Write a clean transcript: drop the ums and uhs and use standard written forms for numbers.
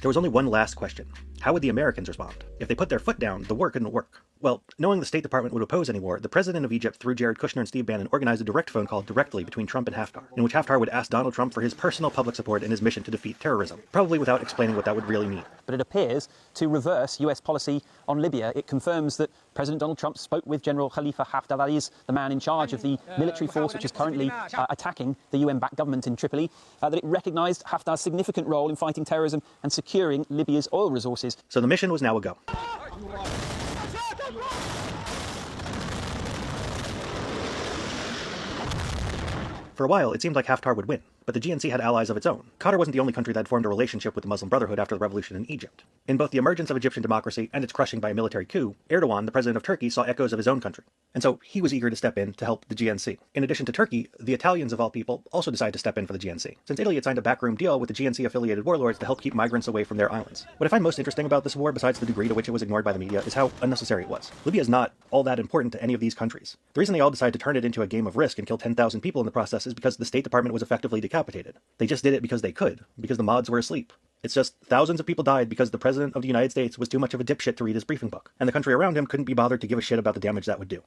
There was only one last question. How would the Americans respond? If they put their foot down, the war couldn't work. Well, knowing the State Department would oppose any war, the president of Egypt, through Jared Kushner and Steve Bannon, organized a direct phone call directly between Trump and Haftar, in which Haftar would ask Donald Trump for his personal public support in his mission to defeat terrorism, probably without explaining what that would really mean. But it appears to reverse US policy on Libya. It confirms that President Donald Trump spoke with General Khalifa Haftar, that is the man in charge of the military force which is currently attacking the UN-backed government in Tripoli, that it recognised Haftar's significant role in fighting terrorism and securing Libya's oil resources. So the mission was now a go. For a while, it seemed like Haftar would win, but the GNC had allies of its own. Qatar wasn't the only country that had formed a relationship with the Muslim Brotherhood after the revolution in Egypt. In both the emergence of Egyptian democracy and its crushing by a military coup, Erdogan, the president of Turkey, saw echoes of his own country. And so he was eager to step in to help the GNC. In addition to Turkey, the Italians of all people also decided to step in for the GNC, since Italy had signed a backroom deal with the GNC-affiliated warlords to help keep migrants away from their islands. What I find most interesting about this war, besides the degree to which it was ignored by the media, is how unnecessary it was. Libya is not all that important to any of these countries. The reason they all decided to turn it into a game of risk and kill 10,000 people in the process is because the State Department was effectively decapitated. They just did it because they could, because the mods were asleep. It's just thousands of people died because the President of the United States was too much of a dipshit to read his briefing book, and the country around him couldn't be bothered to give a shit about the damage that would do.